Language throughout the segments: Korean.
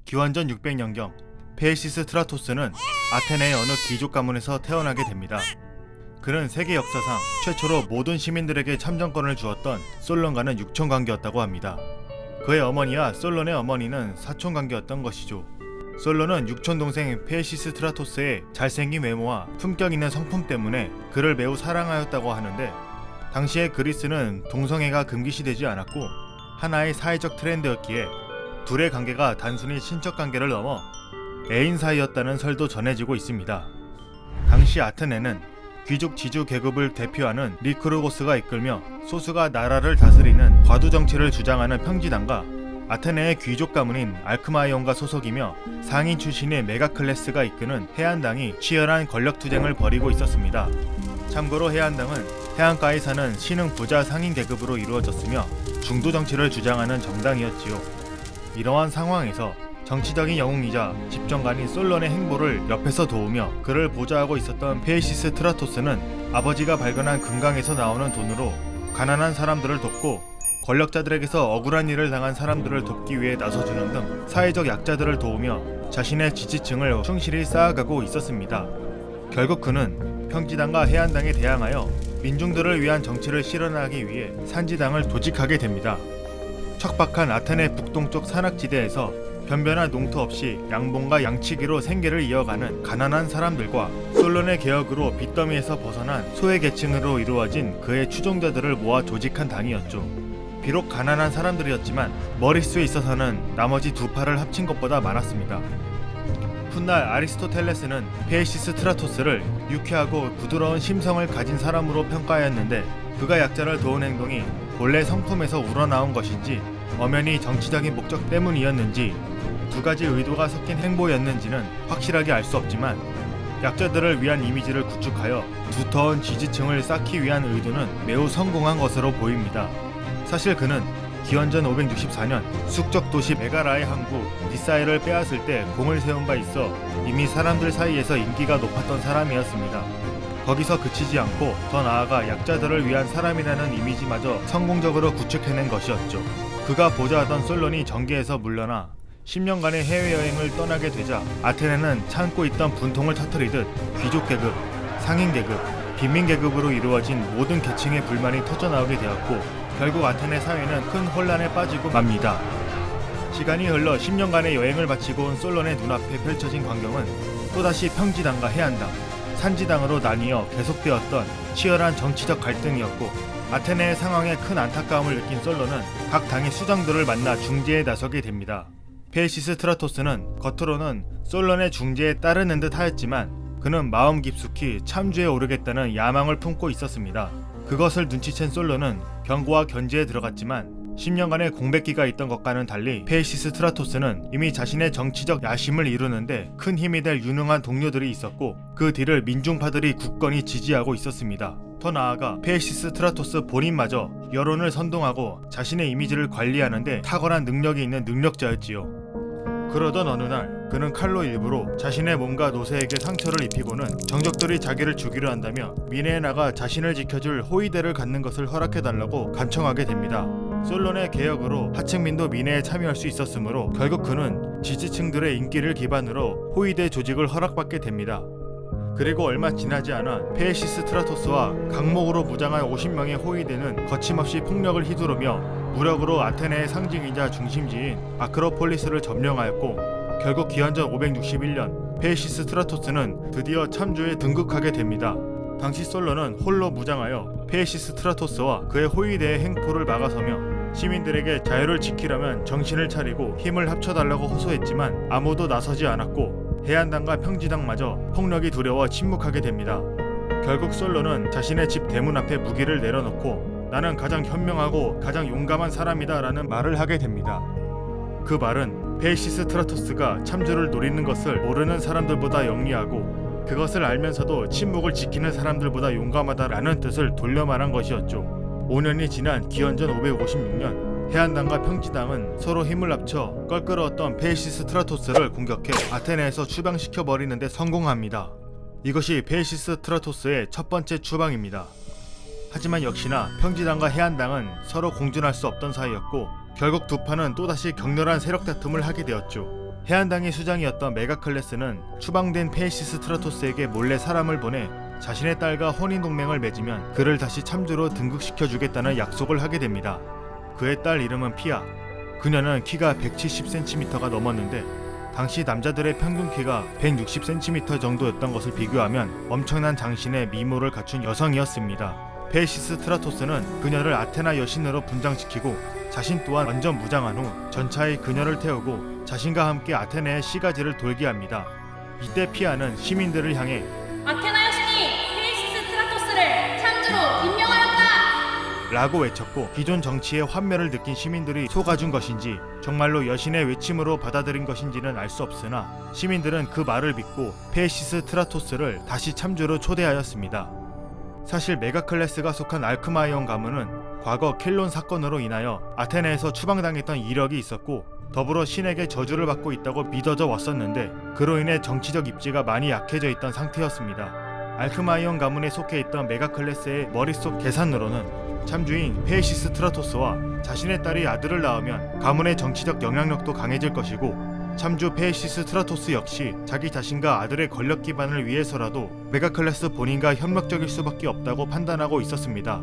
기원전 600년경 페이시스트라토스는 아테네의 어느 귀족 가문에서 태어나게 됩니다. 그는 세계 역사상 최초로 모든 시민들에게 참정권을 주었던 솔론과는 육촌관계였다고 합니다. 그의 어머니와 솔론의 어머니는 사촌관계였던 것이죠. 솔론은 육촌동생 페이시스트라토스의 잘생긴 외모와 품격 있는 성품 때문에 그를 매우 사랑하였다고 하는데, 당시의 그리스는 동성애가 금기시되지 않았고 하나의 사회적 트렌드였기에 둘의 관계가 단순히 친척 관계를 넘어 애인 사이였다는 설도 전해지고 있습니다. 당시 아테네는 귀족 지주 계급을 대표하는 리크루고스가 이끌며 소수가 나라를 다스리는 과두 정치를 주장하는 평지당과 아테네의 귀족 가문인 알크마이온가 소속이며 상인 출신의 메가클래스가 이끄는 해안당이 치열한 권력투쟁을 벌이고 있었습니다. 참고로 해안당은 해안가에 사는 신흥 부자 상인 계급으로 이루어졌으며 중도 정치를 주장하는 정당이었지요. 이러한 상황에서 정치적인 영웅이자 집정관인 솔론의 행보를 옆에서 도우며 그를 보좌하고 있었던 페이시스트라토스는 아버지가 발견한 금강에서 나오는 돈으로 가난한 사람들을 돕고 권력자들에게서 억울한 일을 당한 사람들을 돕기 위해 나서주는 등 사회적 약자들을 도우며 자신의 지지층을 충실히 쌓아가고 있었습니다. 결국 그는 평지당과 해안당에 대항하여 민중들을 위한 정치를 실현하기 위해 산지당을 조직하게 됩니다. 척박한 아테네 북동쪽 산악지대에서 변변한 농토 없이 양봉과 양치기로 생계를 이어가는 가난한 사람들과 솔론의 개혁으로 빚더미에서 벗어난 소외계층으로 이루어진 그의 추종자들을 모아 조직한 당이었죠. 비록 가난한 사람들이었지만 머릿수에 있어서는 나머지 두 팔을 합친 것보다 많았습니다. 훗날 아리스토텔레스는 페이시스트라토스를 유쾌하고 부드러운 심성을 가진 사람으로 평가하였는데, 그가 약자를 도운 행동이 본래 성품에서 우러나온 것인지 엄연히 정치적인 목적 때문이었는지 두 가지 의도가 섞인 행보였는지는 확실하게 알 수 없지만, 약자들을 위한 이미지를 구축하여 두터운 지지층을 쌓기 위한 의도는 매우 성공한 것으로 보입니다. 사실 그는 기원전 564년 숙적 도시 메가라의 항구 니사이를 빼앗을 때 공을 세운 바 있어 이미 사람들 사이에서 인기가 높았던 사람이었습니다. 거기서 그치지 않고 더 나아가 약자들을 위한 사람이라는 이미지마저 성공적으로 구축해낸 것이었죠. 그가 보좌하던 솔론이 정계에서 물러나 10년간의 해외여행을 떠나게 되자 아테네는 참고 있던 분통을 터뜨리듯 귀족계급, 상인계급, 빈민계급으로 이루어진 모든 계층의 불만이 터져나오게 되었고, 결국 아테네 사회는 큰 혼란에 빠지고 맙니다. 시간이 흘러 10년간의 여행을 마치고 온 솔론의 눈앞에 펼쳐진 광경은 또다시 평지당과 해안당, 산지당으로 나뉘어 계속되었던 치열한 정치적 갈등이었고, 아테네의 상황에 큰 안타까움을 느낀 솔론은 각 당의 수장들을 만나 중재에 나서게 됩니다. 페이시스트라토스는 겉으로는 솔론의 중재에 따르는 듯 하였지만 그는 마음 깊숙이 참주에 오르겠다는 야망을 품고 있었습니다. 그것을 눈치챈 솔론은 경고와 견제에 들어갔지만 10년간의 공백기가 있던 것과는 달리 페이시스트라토스는 이미 자신의 정치적 야심을 이루는데 큰 힘이 될 유능한 동료들이 있었고, 그 뒤를 민중파들이 굳건히 지지하고 있었습니다. 더 나아가 페이시스트라토스 본인마저 여론을 선동하고 자신의 이미지를 관리하는데 탁월한 능력이 있는 능력자였지요. 그러던 어느 날 그는 칼로 일부러 자신의 몸과 노새에게 상처를 입히고는 정적들이 자기를 죽이려 한다며 미네에 나가 자신을 지켜줄 호위대를 갖는 것을 허락해달라고 간청하게 됩니다. 솔론의 개혁으로 하층민도 미네에 참여할 수 있었으므로 결국 그는 지지층들의 인기를 기반으로 호위대 조직을 허락받게 됩니다. 그리고 얼마 지나지 않아 페이시스트라토스와 강목으로 무장한 50명의 호위대는 거침없이 폭력을 휘두르며 무력으로 아테네의 상징이자 중심지인 아크로폴리스를 점령하였고, 결국 기원전 561년 페이시스트라토스는 드디어 참주에 등극하게 됩니다. 당시 솔론은 홀로 무장하여 페이시스트라토스와 그의 호위대의 행포를 막아서며 시민들에게 자유를 지키려면 정신을 차리고 힘을 합쳐달라고 호소했지만 아무도 나서지 않았고, 해안당과 평지당마저 폭력이 두려워 침묵하게 됩니다. 결국 솔론은 자신의 집 대문 앞에 무기를 내려놓고 나는 가장 현명하고 가장 용감한 사람이다 라는 말을 하게 됩니다. 그 말은 페이시스트라토스가 참주를 노리는 것을 모르는 사람들보다 영리하고 그것을 알면서도 침묵을 지키는 사람들보다 용감하다라는 뜻을 돌려 말한 것이었죠. 5년이 지난 기원전 556년 해안당과 평지당은 서로 힘을 합쳐 껄끄러웠던 페이시스트라토스를 공격해 아테네에서 추방시켜버리는 데 성공합니다. 이것이 페이시스트라토스의 첫 번째 추방입니다. 하지만 역시나 평지당과 해안당은 서로 공존할 수 없던 사이였고, 결국 두 파는 또다시 격렬한 세력 다툼을 하게 되었죠. 해안당의 수장이었던 메가클레스는 추방된 페이시스 트라토스에게 몰래 사람을 보내 자신의 딸과 혼인동맹을 맺으면 그를 다시 참주로 등극시켜주겠다는 약속을 하게 됩니다. 그의 딸 이름은 피아. 그녀는 키가 170cm가 넘었는데 당시 남자들의 평균 키가 160cm 정도였던 것을 비교하면 엄청난 장신의 미모를 갖춘 여성이었습니다. 페이시스 트라토스는 그녀를 아테나 여신으로 분장시키고 자신 또한 완전 무장한 후 전차에 그녀를 태우고 자신과 함께 아테네의 시가지를 돌게 합니다. 이때 피아는 시민들을 향해 아테나 여신이 페이시스 트라토스를 참주로 임명하였다! 라고 외쳤고 기존 정치의 환멸을 느낀 시민들이 속아준 것인지 정말로 여신의 외침으로 받아들인 것인지는 알 수 없으나 시민들은 그 말을 믿고 페이시스 트라토스를 다시 참주로 초대하였습니다. 사실 메가클레스가 속한 알크마이온 가문은 과거 켈론 사건으로 인하여 아테네에서 추방당했던 이력이 있었고 더불어 신에게 저주를 받고 있다고 믿어져 왔었는데 그로 인해 정치적 입지가 많이 약해져 있던 상태였습니다. 알크마이온 가문에 속해 있던 메가클레스의 머릿속 계산으로는 참주인 페이시스 트라토스와 자신의 딸이 아들을 낳으면 가문의 정치적 영향력도 강해질 것이고 참주 페이시스 트라토스 역시 자기 자신과 아들의 권력 기반을 위해서라도 메가클레스 본인과 협력적일 수밖에 없다고 판단하고 있었습니다.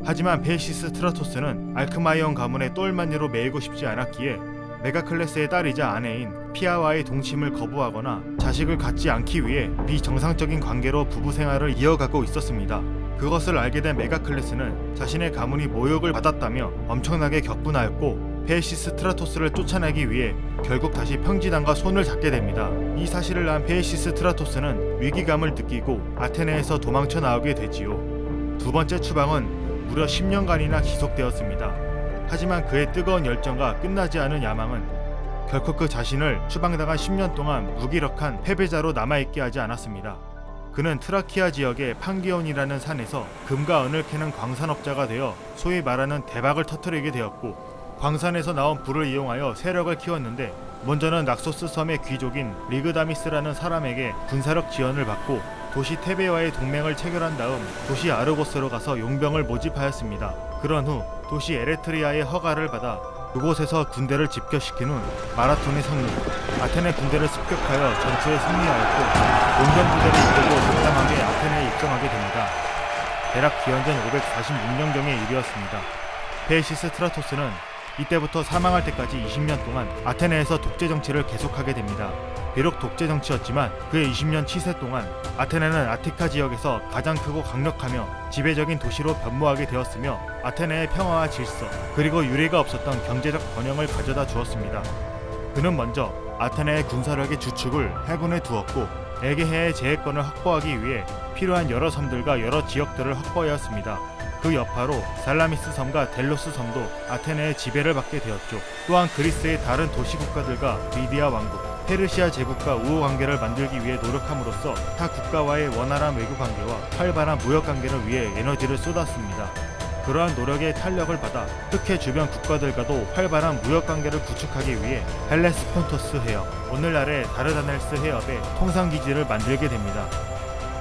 하지만 페이시스 트라토스는 알크마이온 가문의 똘마니로 매이고 싶지 않았기에 메가클레스의 딸이자 아내인 피아와의 동침을 거부하거나 자식을 갖지 않기 위해 비정상적인 관계로 부부 생활을 이어가고 있었습니다. 그것을 알게 된 메가클레스는 자신의 가문이 모욕을 받았다며 엄청나게 격분하였고 페이시스 트라토스를 쫓아내기 위해 결국 다시 평지당과 손을 잡게 됩니다. 이 사실을 안 페이시스 트라토스는 위기감을 느끼고 아테네에서 도망쳐 나오게 되지요. 두 번째 추방은 무려 10년간이나 지속되었습니다. 하지만 그의 뜨거운 열정과 끝나지 않은 야망은 결코 그 자신을 추방당한 10년 동안 무기력한 패배자로 남아있게 하지 않았습니다. 그는 트라키아 지역의 판기온이라는 산에서 금과 은을 캐는 광산업자가 되어 소위 말하는 대박을 터뜨리게 되었고 광산에서 나온 불을 이용하여 세력을 키웠는데 먼저는 낙소스 섬의 귀족인 리그다미스라는 사람에게 군사력 지원을 받고 도시 테베와의 동맹을 체결한 다음 도시 아르고스로 가서 용병을 모집하였습니다. 그런 후 도시 에레트리아의 허가를 받아 그곳에서 군대를 집결시킨 후 마라톤의 성리 아테네 군대를 습격하여 전투에 승리하였고 용병 부대를 이끌고 당당하게 아테네에 입성하게 됩니다. 대략 기원전 546년경의 일이었습니다. 페이시스 트라토스는 이때부터 사망할 때까지 20년 동안 아테네에서 독재 정치를 계속하게 됩니다. 비록 독재 정치였지만 그의 20년 치세 동안 아테네는 아티카 지역에서 가장 크고 강력하며 지배적인 도시로 변모하게 되었으며 아테네의 평화와 질서 그리고 유례가 없었던 경제적 번영을 가져다 주었습니다. 그는 먼저 아테네의 군사력의 주축을 해군에 두었고 에게해의 제해권을 확보하기 위해 필요한 여러 섬들과 여러 지역들을 확보하였습니다. 그 여파로 살라미스 섬과 델로스 섬도 아테네의 지배를 받게 되었죠. 또한 그리스의 다른 도시 국가들과 리디아 왕국, 페르시아 제국과 우호 관계를 만들기 위해 노력함으로써 타 국가와의 원활한 외교 관계와 활발한 무역 관계를 위해 에너지를 쏟았습니다. 그러한 노력의 탄력을 받아 흑해 주변 국가들과도 활발한 무역 관계를 구축하기 위해 헬레스폰토스 해협, 오늘날의 다르다넬스 해협에 통상 기지를 만들게 됩니다.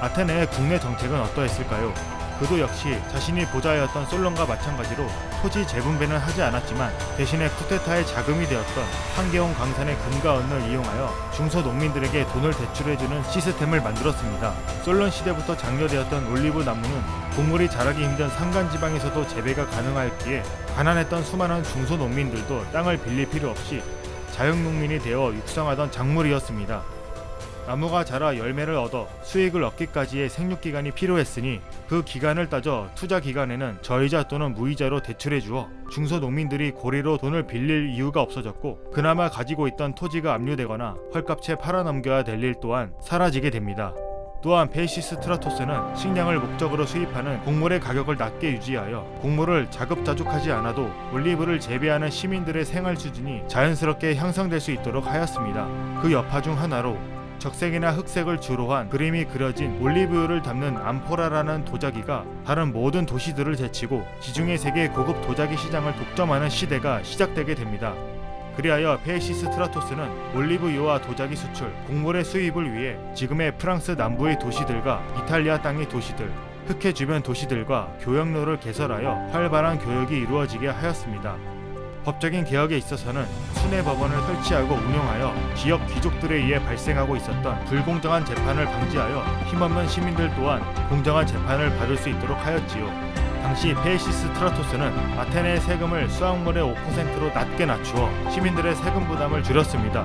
아테네의 국내 정책은 어떠했을까요? 그도 역시 자신이 보좌였던 솔론과 마찬가지로 토지 재분배는 하지 않았지만 대신에 쿠데타의 자금이 되었던 판게온 광산의 금과 은을 이용하여 중소농민들에게 돈을 대출해주는 시스템을 만들었습니다. 솔론 시대부터 장려되었던 올리브 나무는 곡물이 자라기 힘든 산간지방에서도 재배가 가능하였기에 가난했던 수많은 중소농민들도 땅을 빌릴 필요 없이 자영농민이 되어 육성하던 작물이었습니다. 나무가 자라 열매를 얻어 수익을 얻기까지의 생육기간이 필요했으니 그 기간을 따져 투자기간에는 저이자 또는 무이자로 대출해 주어 중소농민들이 고리로 돈을 빌릴 이유가 없어졌고 그나마 가지고 있던 토지가 압류되거나 헐값에 팔아넘겨야 될 일 또한 사라지게 됩니다. 또한 페이시스 트라토스는 식량을 목적으로 수입하는 곡물의 가격을 낮게 유지하여 곡물을 자급자족하지 않아도 올리브를 재배하는 시민들의 생활 수준이 자연스럽게 향상될 수 있도록 하였습니다. 그 여파 중 하나로 적색이나 흑색을 주로 한 그림이 그려진 올리브유를 담는 암포라라는 도자기가 다른 모든 도시들을 제치고 지중해 세계 고급 도자기 시장을 독점하는 시대가 시작되게 됩니다. 그리하여 페이시스 트라토스는 올리브유와 도자기 수출, 곡물의 수입을 위해 지금의 프랑스 남부의 도시들과 이탈리아 땅의 도시들, 흑해 주변 도시들과 교역로를 개설하여 활발한 교역이 이루어지게 하였습니다. 법적인 개혁에 있어서는 순회 법원을 설치하고 운영하여 지역 귀족들에 의해 발생하고 있었던 불공정한 재판을 방지하여 힘없는 시민들 또한 공정한 재판을 받을 수 있도록 하였지요. 당시 페이시스트라토스는 아테네의 세금을 수확물의 5%로 낮게 낮추어 시민들의 세금 부담을 줄였습니다.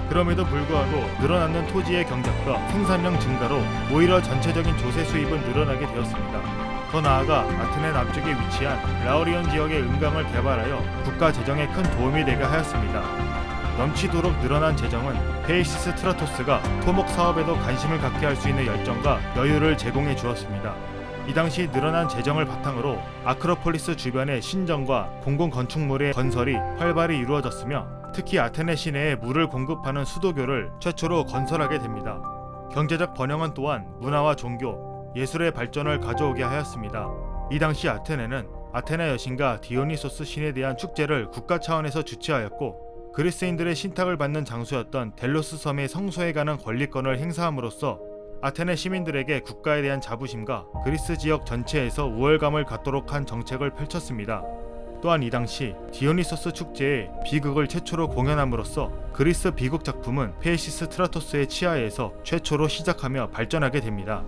그럼에도 불구하고 늘어나는 토지의 경작과 생산량 증가로 오히려 전체적인 조세 수입은 늘어나게 되었습니다. 더 나아가 아테네 남쪽에 위치한 라우리온 지역의 은강을 개발하여 국가 재정에 큰 도움이 되게 하였습니다. 넘치도록 늘어난 재정은 페이시스트라토스가 토목 사업에도 관심을 갖게 할 수 있는 열정과 여유를 제공해 주었습니다. 이 당시 늘어난 재정을 바탕으로 아크로폴리스 주변의 신전과 공공건축물의 건설이 활발히 이루어졌으며 특히 아테네 시내에 물을 공급하는 수도교를 최초로 건설하게 됩니다. 경제적 번영은 또한 문화와 종교, 예술의 발전을 가져오게 하였습니다. 이 당시 아테네는 아테네 여신과 디오니소스 신에 대한 축제를 국가 차원에서 주최하였고 그리스인들의 신탁을 받는 장소였던 델로스 섬의 성소에 가는 권리권을 행사함으로써 아테네 시민들에게 국가에 대한 자부심과 그리스 지역 전체에서 우월감을 갖도록 한 정책을 펼쳤습니다. 또한 이 당시 디오니소스 축제에 비극을 최초로 공연함으로써 그리스 비극 작품은 페이시스트라토스의 치하에서 최초로 시작하며 발전하게 됩니다.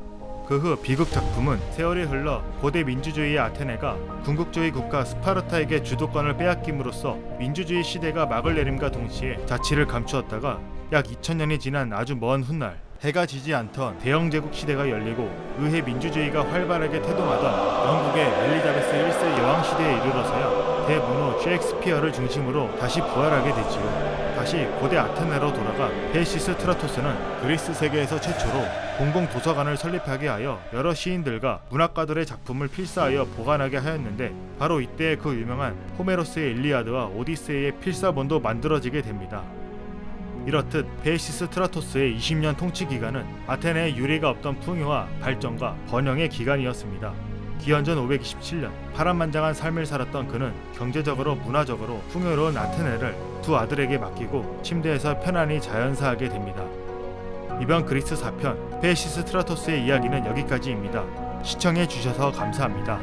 그 후 비극 작품은 세월이 흘러 고대 민주주의의 아테네가 군국주의 국가 스파르타에게 주도권을 빼앗김으로써 민주주의 시대가 막을 내림과 동시에 자치를 감추었다가 약 2000년이 지난 아주 먼 훗날 해가 지지 않던 대영 제국 시대가 열리고 의회 민주주의가 활발하게 태동하던 영국의 엘리자베스 1세 여왕 시대에 이르러서야 대문호 셰익스피어를 중심으로 다시 부활하게 되지요. 다시 고대 아테네로 돌아가 페이시스트라토스는 그리스 세계에서 최초로 공공도서관을 설립하게 하여 여러 시인들과 문학가들의 작품을 필사하여 보관하게 하였는데 바로 이때 그 유명한 호메로스의 일리아드와 오디세이의 필사본도 만들어지게 됩니다. 이렇듯 페이시스트라토스의 20년 통치 기간은 아테네의 유례가 없던 풍요와 발전과 번영의 기간이었습니다. 기원전 527년 파란만장한 삶을 살았던 그는 경제적으로 문화적으로 풍요로운 아테네를 두 아들에게 맡기고 침대에서 편안히 자연사하게 됩니다. 이번 그리스 4편 페이시스트라토스의 이야기는 여기까지입니다. 시청해 주셔서 감사합니다.